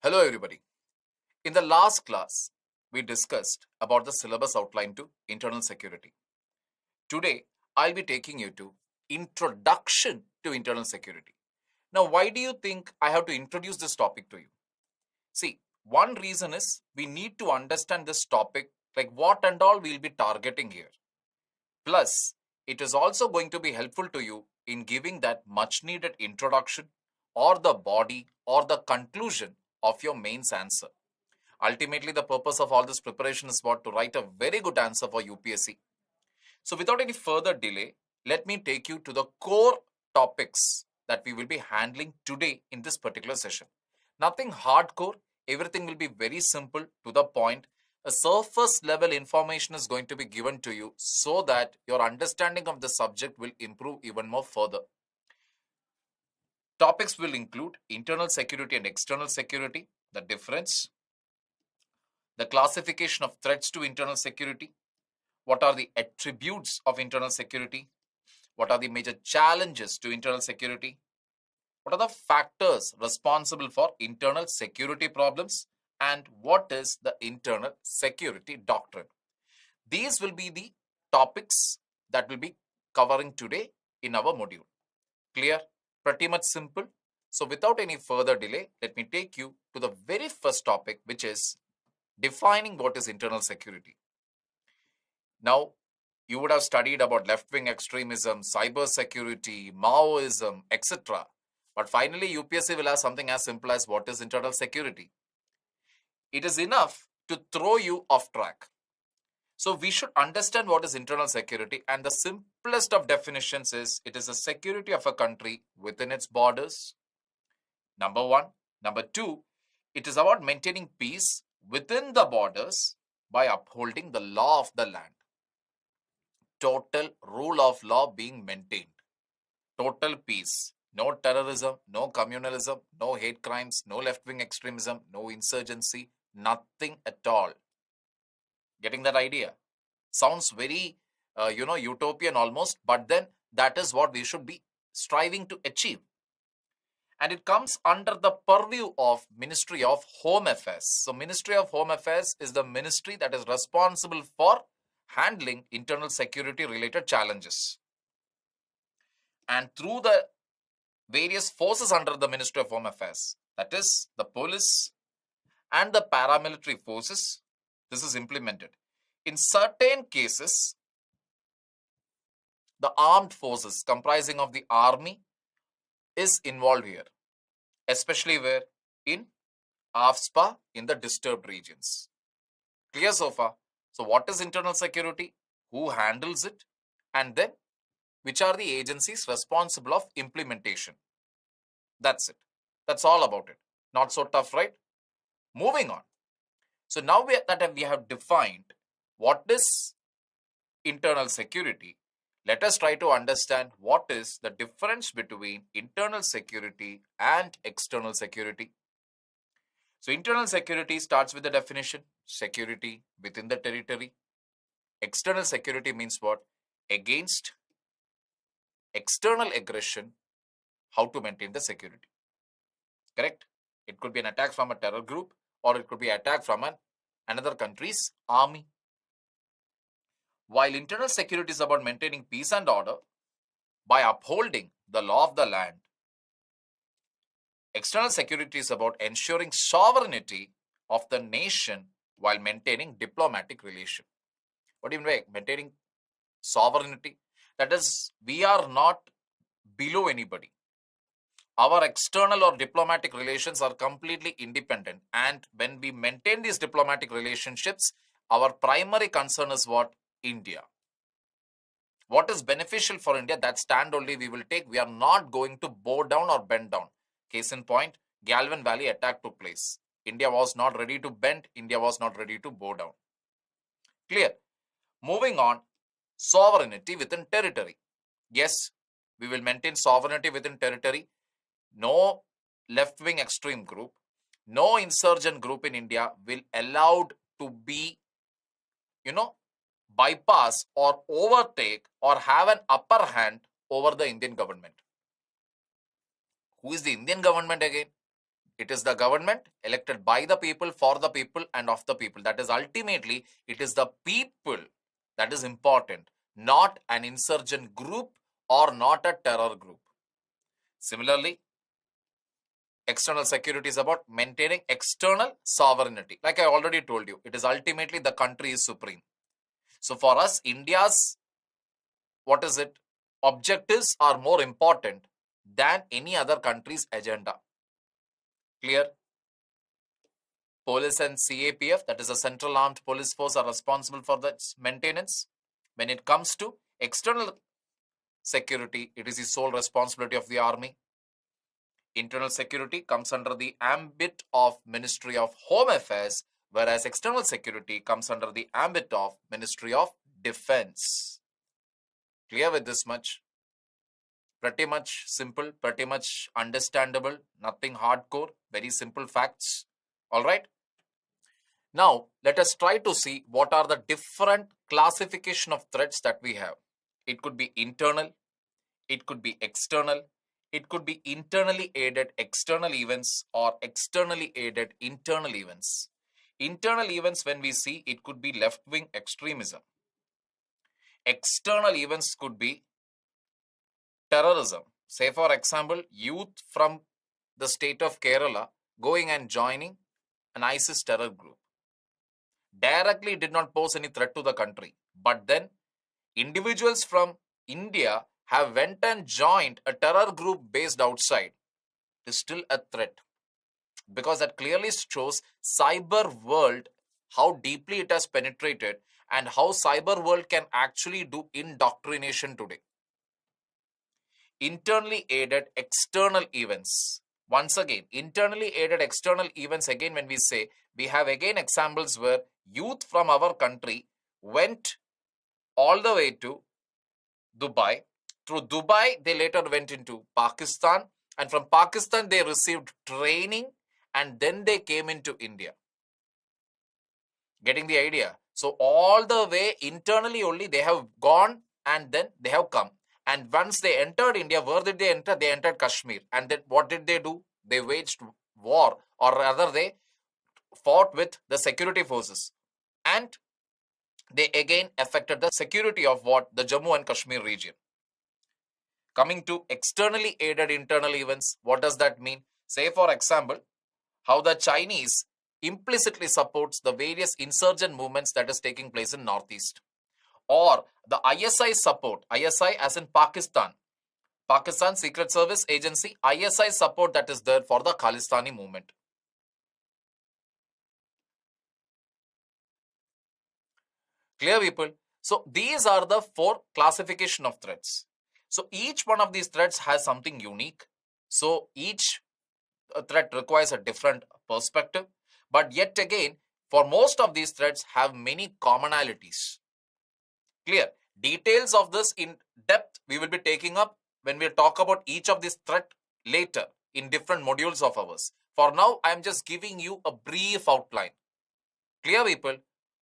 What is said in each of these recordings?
Hello everybody. In the last class, we discussed about the syllabus outline to internal security. Today, I'll be taking you to introduction to internal security. Now, why do you think I have to introduce this topic to you? See, one reason is we need to understand this topic, like what and all we'll be targeting here. Plus, it is also going to be helpful to you in giving that much needed introduction or the body or the conclusion of your mains answer. Ultimately, the purpose of all this preparation is what? To write a very good answer for UPSC. So without any further delay, let me take you to the core topics that we will be handling today in this particular session. Nothing hardcore, everything will be very simple to the point. A surface level information is going to be given to you so that your understanding of the subject will improve even more further. Topics will include internal security and external security, the difference, the classification of threats to internal security, what are the attributes of internal security, what are the major challenges to internal security, what are the factors responsible for internal security problems, and what is the internal security doctrine. These will be the topics that will be covering today in our module. Clear? Pretty much simple. So without any further delay, let me take you to the very first topic, which is defining what is internal security. Now, you would have studied about left-wing extremism, cyber security, Maoism, etc. But finally, UPSC will have something as simple as what is internal security. It is enough to throw you off track. So we should understand what is internal security, and the simplest of definitions is it is the security of a country within its borders. Number one. Number two, it is about maintaining peace within the borders by upholding the law of the land. Total rule of law being maintained. Total peace. No terrorism, no communalism, no hate crimes, no left-wing extremism, no insurgency, nothing at all. Getting that idea? Sounds very, utopian almost, but then that is what we should be striving to achieve. And it comes under the purview of Ministry of Home Affairs. So Ministry of Home Affairs is the ministry that is responsible for handling internal security related challenges. And through the various forces under the Ministry of Home Affairs, that is the police and the paramilitary forces, this is implemented. In certain cases, the armed forces comprising of the army is involved here, especially where in AFSPA in the disturbed regions. Clear so far? So what is internal security? Who handles it? And then which are the agencies responsible of implementation? That's it. That's all about it. Not so tough, right? Moving on. So now that we have defined what is internal security, let us try to understand what is the difference between internal security and external security. So internal security starts with the definition, security within the territory. External security means what? Against external aggression, how to maintain the security. Correct? It could be an attack from a terror group, or it could be an attack from another country's army. While internal security is about maintaining peace and order by upholding the law of the land, external security is about ensuring sovereignty of the nation while maintaining diplomatic relation. What do you mean by maintaining sovereignty? That is, we are not below anybody. Our external or diplomatic relations are completely independent. And when we maintain these diplomatic relationships, our primary concern is what? India. What is beneficial for India, that stand only we will take. We are not going to bow down or bend down. Case in point, Galvin Valley attack took place. India was not ready to bend. India was not ready to bow down. Clear? Moving on, sovereignty within territory. Yes, we will maintain sovereignty within territory. No left-wing extreme group, no insurgent group in India will allowed to be, bypass or overtake or have an upper hand over the Indian government. Who is the Indian government again? It is the government elected by the people, for the people, and of the people. That is ultimately, it is the people that is important, not an insurgent group or not a terror group. Similarly, external security is about maintaining external sovereignty. Like I already told you, it is ultimately the country is supreme. So for us, India's, what is it, objectives are more important than any other country's agenda. Clear? Police and CAPF, that is a Central Armed Police Force, are responsible for the maintenance. When it comes to external security, it is the sole responsibility of the army. Internal security comes under the ambit of Ministry of Home Affairs, whereas external security comes under the ambit of Ministry of Defense. Clear with this much? Pretty much simple, pretty much understandable, nothing hardcore, very simple facts. All right. Now, let us try to see what are the different classification of threats that we have. It could be internal, it could be external, it could be internally aided external events or externally aided internal events. Internal events, when we see, it could be left-wing extremism. External events could be terrorism. Say, for example, youth from the state of Kerala going and joining an ISIS terror group. Directly did not pose any threat to the country. But then individuals from India have went and joined a terror group based outside. It is still a threat, because that clearly shows cyber world, how deeply it has penetrated and how cyber world can actually do indoctrination today. Internally aided external events. Once again, internally aided external events, again, when we say, we have again examples where youth from our country went all the way to Dubai. Through Dubai, they later went into Pakistan, and from Pakistan, they received training, and then they came into India. Getting the idea? So all the way internally only they have gone, and then they have come. And once they entered India, where did they enter? They entered Kashmir. And then what did they do? They waged war, or rather they fought with the security forces. And they again affected the security of what? The Jammu and Kashmir region. Coming to externally aided internal events, what does that mean? Say, for example, how the Chinese implicitly supports the various insurgent movements that is taking place in Northeast. Or the ISI support, ISI as in Pakistan, Pakistan Secret Service Agency, ISI support that is there for the Khalistani movement. Clear, people? So these are the 4 classification of threats. So each one of these threats has something unique. So each threat requires a different perspective. But yet again, for most of these threats have many commonalities. Clear? Details of this in depth we will be taking up when we talk about each of these threat later in different modules of ours. For now, I am just giving you a brief outline. Clear, people?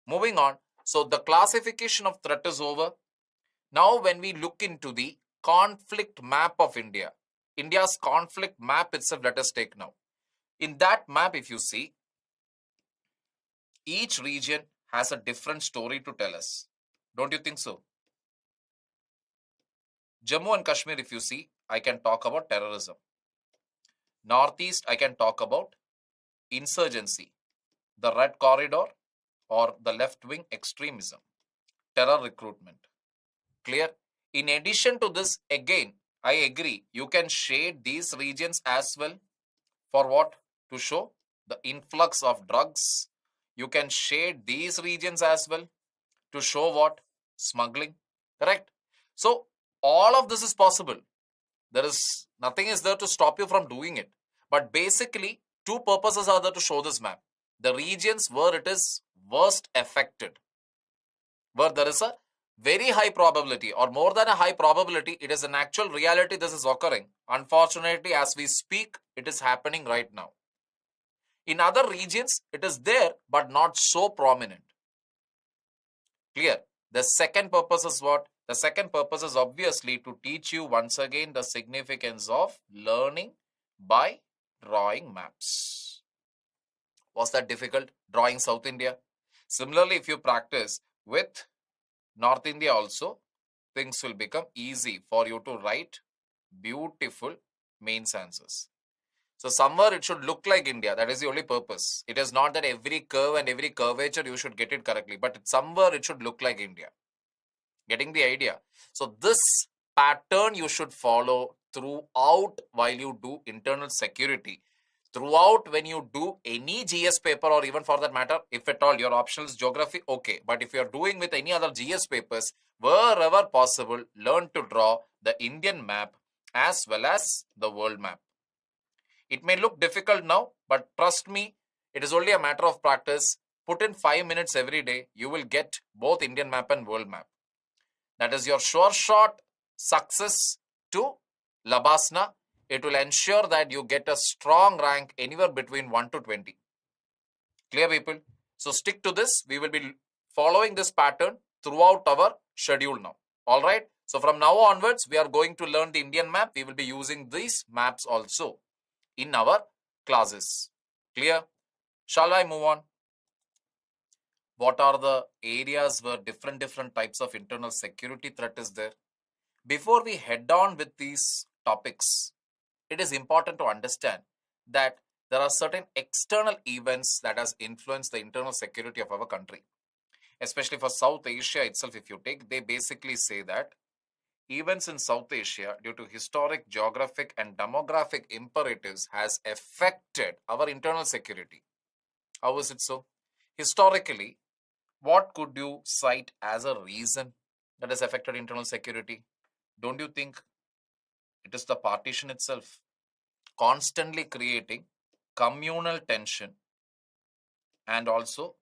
Moving on. So the classification of threat is over. Now when we look into the conflict map of India, India's conflict map itself, let us take now. In that map, if you see, each region has a different story to tell us. Don't you think so? Jammu and Kashmir, if you see, I can talk about terrorism. Northeast, I can talk about insurgency, the red corridor or the left-wing extremism, terror recruitment. Clear? In addition to this, again, I agree, you can shade these regions as well. For what? To show the influx of drugs. You can shade these regions as well to show what? Smuggling. Correct? So all of this is possible. There is nothing is there to stop you from doing it. But basically, 2 purposes are there to show this map. The regions where it is worst affected, where there is a very high probability or more than a high probability, it is an actual reality this is occurring. Unfortunately, as we speak, it is happening right now. In other regions, it is there, but not so prominent. Clear? The second purpose is what? The second purpose is obviously to teach you once again the significance of learning by drawing maps. Was that difficult? Drawing South India? Similarly, if you practice with North India also, things will become easy for you to write beautiful mains answers. So somewhere it should look like India. That is the only purpose. It is not that every curve and every curvature you should get it correctly, but somewhere it should look like India. Getting the idea? So this pattern you should follow throughout while you do internal security. Throughout when you do any GS paper, or even for that matter, if at all your optional is geography, okay. But if you are doing with any other GS papers, wherever possible, learn to draw the Indian map as well as the world map. It may look difficult now, but trust me, it is only a matter of practice. Put in 5 minutes every day, you will get both Indian map and world map. That is your sure shot success to Labasna. It will ensure that you get a strong rank anywhere between 1 to 20. Clear, people? So stick to this. We will be following this pattern throughout our schedule now. All right. So from now onwards, we are going to learn the Indian map. We will be using these maps also in our classes. Clear? Shall I move on? What are the areas where different types of internal security threat is there? Before we head on with these topics, it is important to understand that there are certain external events that has influenced the internal security of our country. Especially for South Asia itself, if you take, they basically say that events in South Asia due to historic, geographic and demographic imperatives has affected our internal security. How is it so? Historically, what could you cite as a reason that has affected internal security? Don't you think it is the partition itself, constantly creating communal tension, and also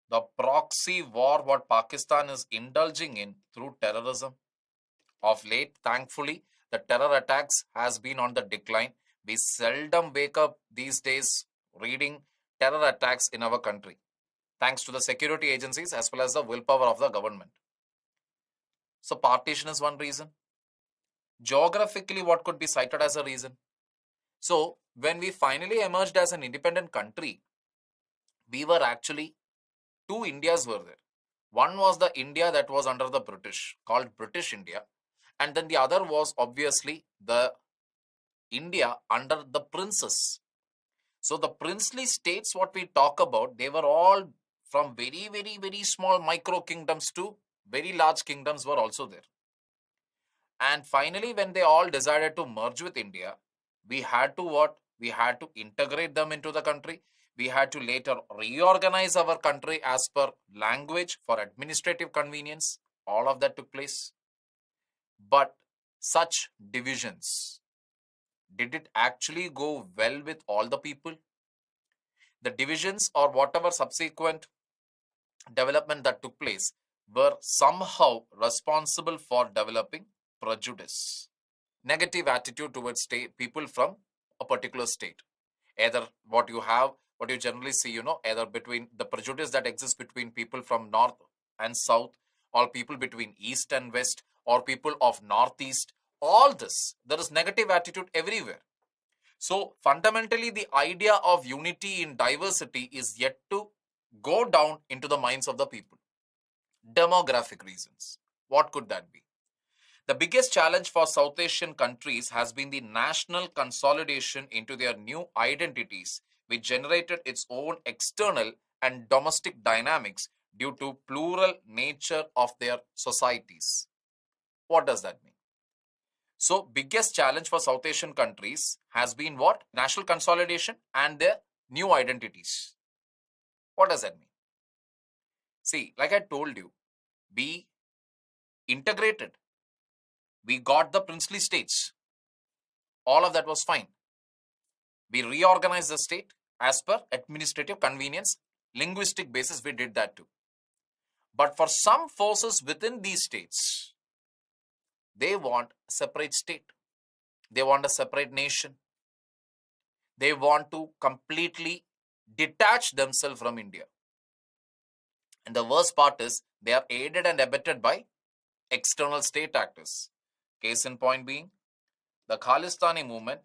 the proxy war what Pakistan is indulging in through terrorism? Of late, thankfully, the terror attacks has been on the decline. We seldom wake up these days reading terror attacks in our country, thanks to the security agencies as well as the willpower of the government. So partition is one reason. Geographically, what could be cited as a reason? So when we finally emerged as an independent country, we were actually two Indias were there. One was the India that was under the British, called British India, and then the other was obviously the India under the princes. So the princely states what we talk about, they were all from very small micro kingdoms to very large kingdoms were also there. And finally, when they all decided to merge with India, we had to what? We had to integrate them into the country. We had to later reorganize our country as per language for administrative convenience. All of that took place. But such divisions, did it actually go well with all the people? The divisions or whatever subsequent development that took place were somehow responsible for developing prejudice, negative attitude towards people from a particular state. Either what you generally see, either between the prejudice that exists between people from north and south, or people between east and west, or people of northeast, all this, there is negative attitude everywhere. So fundamentally, the idea of unity in diversity is yet to go down into the minds of the people. Demographic reasons. What could that be? The biggest challenge for South Asian countries has been the national consolidation into their new identities, which generated its own external and domestic dynamics due to plural nature of their societies. What does that mean? So, biggest challenge for South Asian countries has been what? National consolidation and their new identities. What does that mean? See, like I told you, we integrated. We got the princely states. All of that was fine. We reorganized the state as per administrative convenience. Linguistic basis, we did that too. But for some forces within these states, they want a separate state. They want a separate nation. They want to completely detach themselves from India. And the worst part is they are aided and abetted by external state actors. Case in point being the Khalistani movement,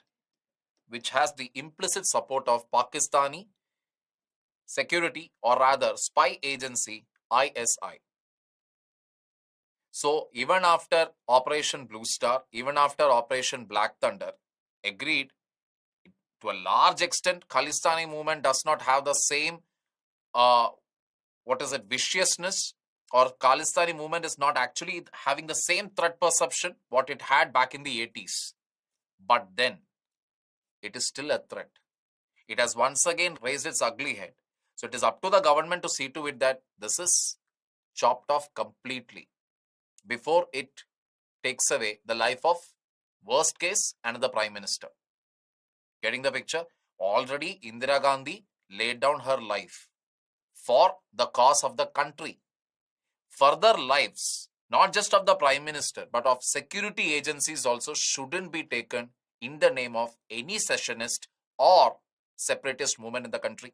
which has the implicit support of Pakistani security, or rather spy agency ISI. So even after Operation Blue Star, even after Operation Black Thunder, agreed, to a large extent, Khalistani movement does not have the same, viciousness, or Khalistani movement is not actually having the same threat perception what it had back in the 80s. But then, it is still a threat. It has once again raised its ugly head. So it is up to the government to see to it that this is chopped off completely before it takes away the life of, worst case, another prime minister. Getting the picture? Already Indira Gandhi laid down her life for the cause of the country. Further lives, not just of the prime minister, but of security agencies also shouldn't be taken in the name of any secessionist or separatist movement in the country.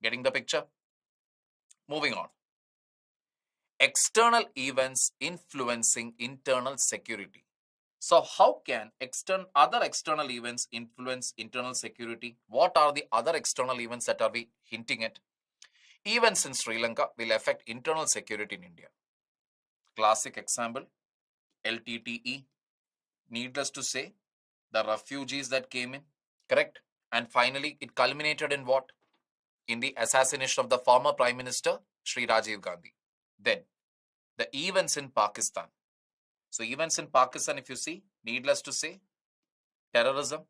Getting the picture? Moving on. External events influencing internal security. So how can other external events influence internal security? What are the other external events that are we hinting at? Events in Sri Lanka will affect internal security in India. Classic example, LTTE. Needless to say, the refugees that came in, correct? And finally, it culminated in what? In the assassination of the former Prime Minister, Sri Rajiv Gandhi. Then, the events in Pakistan. So, events in Pakistan, if you see, needless to say, terrorism,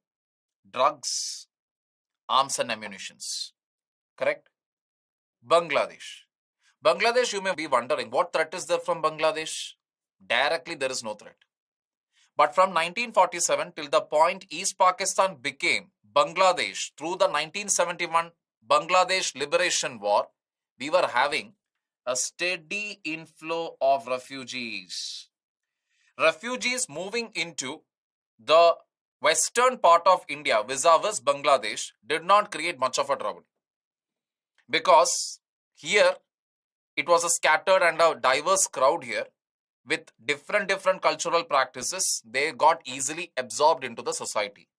drugs, arms and ammunitions. Correct? Bangladesh. Bangladesh, you may be wondering, what threat is there from Bangladesh? Directly, there is no threat. But from 1947 till the point East Pakistan became Bangladesh through the 1971 Bangladesh Liberation War, we were having a steady inflow of refugees. Refugees moving into the western part of India vis-a-vis Bangladesh did not create much of a trouble, because here it was a scattered and a diverse crowd here with different cultural practices. They got easily absorbed into the society.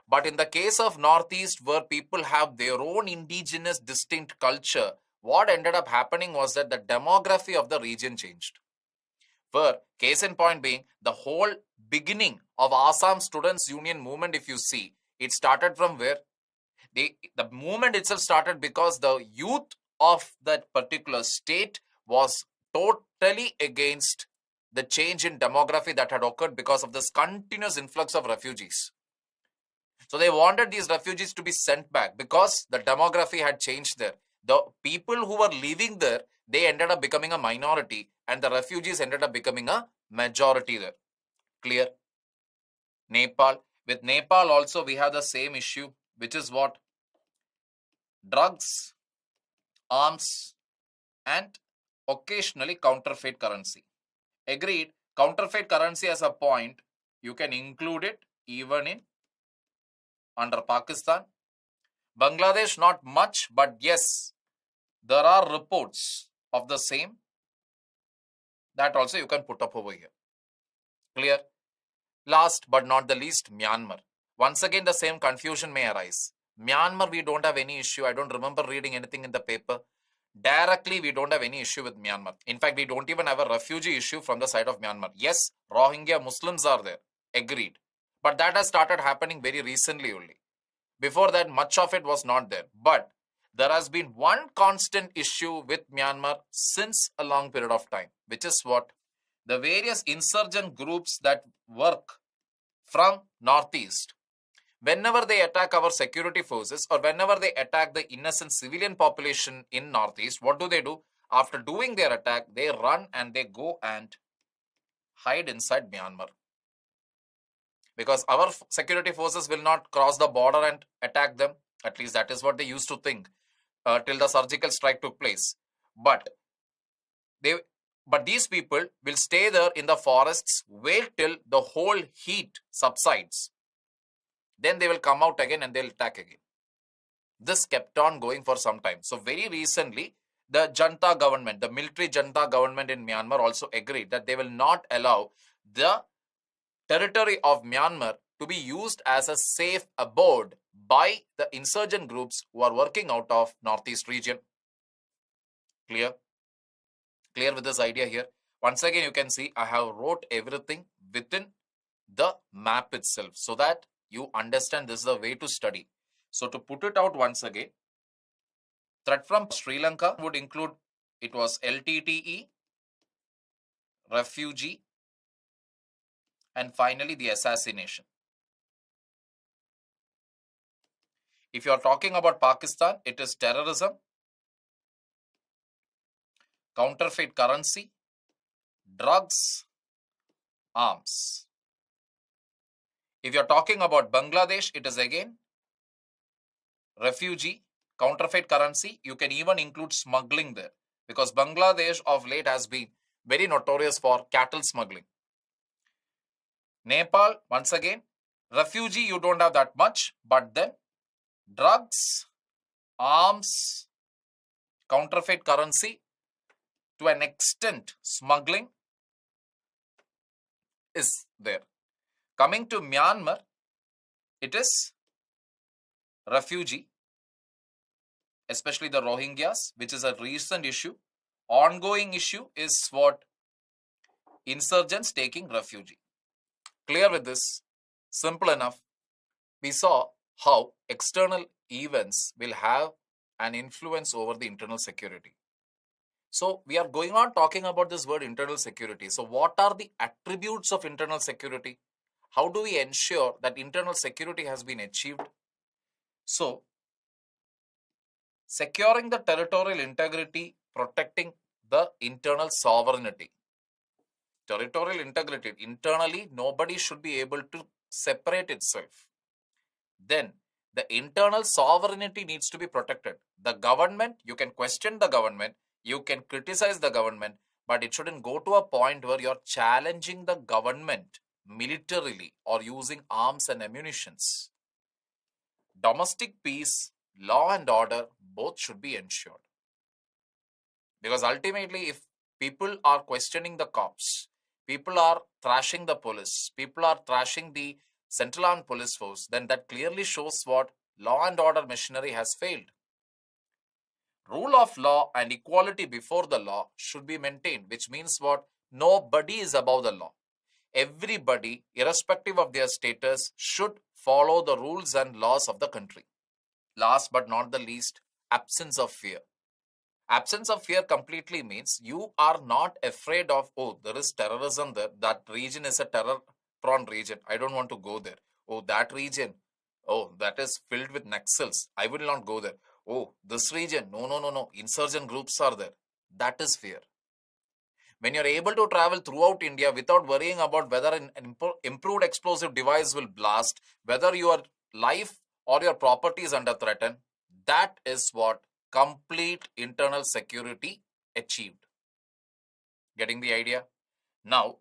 But in the case of Northeast, where people have their own indigenous distinct culture, what ended up happening was that the demography of the region changed. Where, case in point being, the whole beginning of Assam Students Union movement, if you see, it started from where? The movement itself started because the youth of that particular state was totally against the change in demography that had occurred because of this continuous influx of refugees. So they wanted these refugees to be sent back because the demography had changed there. The people who were living there, they ended up becoming a minority, and the refugees ended up becoming a majority there. Clear? Nepal. With Nepal also, we have the same issue, which is what? Drugs, arms, and occasionally counterfeit currency. Agreed, counterfeit currency as a point, you can include it even in under Pakistan. Bangladesh, not much, but yes, there are reports of the same. That also you can put up over here. Clear? Last but not the least, Myanmar. Once again, the same confusion may arise. Myanmar, we don't have any issue. I don't remember reading anything in the paper. Directly, we don't have any issue with Myanmar. In fact, we don't even have a refugee issue from the side of Myanmar. Yes, Rohingya Muslims are there. Agreed. But that has started happening very recently only. Before that, much of it was not there. But there has been one constant issue with Myanmar since a long period of time, which is what? The various insurgent groups that work from Northeast, whenever they attack our security forces or whenever they attack the innocent civilian population in Northeast, what do? After doing their attack, they run and they go and hide inside Myanmar. Because our security forces will not cross the border and attack them. At least that is what they used to think till the surgical strike took place. But these people will stay there in the forests, wait till the whole heat subsides. Then they will come out again and they'll attack again. This kept on going for some time. So very recently, the Junta government, the military Junta government in Myanmar also agreed that they will not allow the territory of Myanmar to be used as a safe abode by the insurgent groups who are working out of Northeast region. Clear? Clear with this idea here? Once again, you can see I have wrote everything within the map itself so that you understand this is the way to study. So to put it out once again, threat from Sri Lanka would include, it was LTTE, refugee, and finally the assassination. If you are talking about Pakistan, it is terrorism, counterfeit currency, drugs, arms. If you are talking about Bangladesh, it is again refugee, counterfeit currency. You can even include smuggling there because Bangladesh of late has been very notorious for cattle smuggling. Nepal, once again, refugee, you don't have that much, but then drugs, arms, counterfeit currency, to an extent, smuggling is there. Coming to Myanmar, it is refugee, especially the Rohingyas, which is a recent issue. Ongoing issue is what? Insurgents taking refugee. Clear with this? Simple enough. We saw how external events will have an influence over the internal security. So we are going on talking about this word internal security. So what are the attributes of internal security? How do we ensure that internal security has been achieved? So securing the territorial integrity, protecting the internal sovereignty. Territorial integrity, internally nobody should be able to separate itself. Then the internal sovereignty needs to be protected. The government, you can question the government, you can criticize the government, but it shouldn't go to a point where you're challenging the government militarily or using arms and ammunitions. Domestic peace, law and order, both should be ensured. Because ultimately, if people are questioning the cops, people are thrashing the police, people are thrashing the Central Armed Police Force, then that clearly shows what? Law and order machinery has failed. Rule of law and equality before the law should be maintained, which means what? Nobody is above the law. Everybody, irrespective of their status, should follow the rules and laws of the country. Last but not the least, absence of fear. Absence of fear completely means you are not afraid of, oh, there is terrorism there. That region is a terror-prone region. I don't want to go there. Oh, that region, oh, that is filled with Naxals. I will not go there. Oh, this region, no. Insurgent groups are there. That is fear. When you're able to travel throughout India without worrying about whether an improved explosive device will blast, whether your life or your property is under threat, that is what complete internal security achieved. Getting the idea? Now,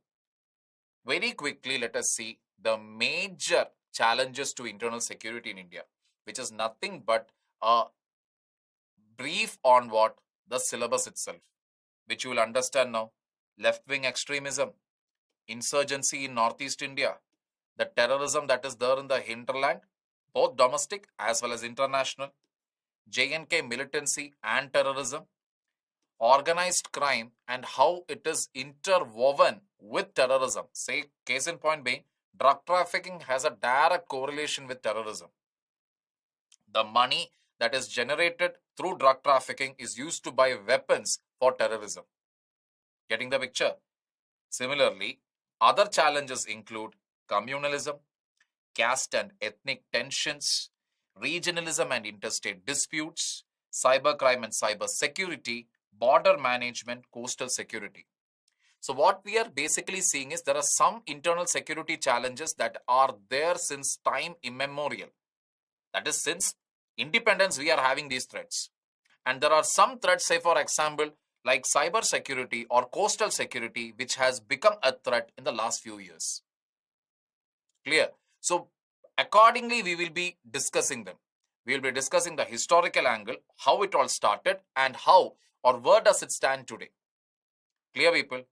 very quickly, let us see the major challenges to internal security in India, which is nothing but a brief on what? The syllabus itself, which you will understand now. Left-wing extremism, insurgency in Northeast India, the terrorism that is there in the hinterland, both domestic as well as international, J&K militancy and terrorism, organized crime and how it is interwoven with terrorism. Say, case in point being, drug trafficking has a direct correlation with terrorism. The money that is generated through drug trafficking is used to buy weapons for terrorism. Getting the picture? Similarly, other challenges include communalism, caste and ethnic tensions, regionalism and interstate disputes, cybercrime and cyber security, border management, coastal security. So what we are basically seeing is there are some internal security challenges that are there since time immemorial. That is, since independence, we are having these threats. And there are some threats, say for example, like cyber security or coastal security, which has become a threat in the last few years. Clear? So accordingly, we will be discussing them. We will be discussing the historical angle, how it all started and how or where does it stand today. Clear, people?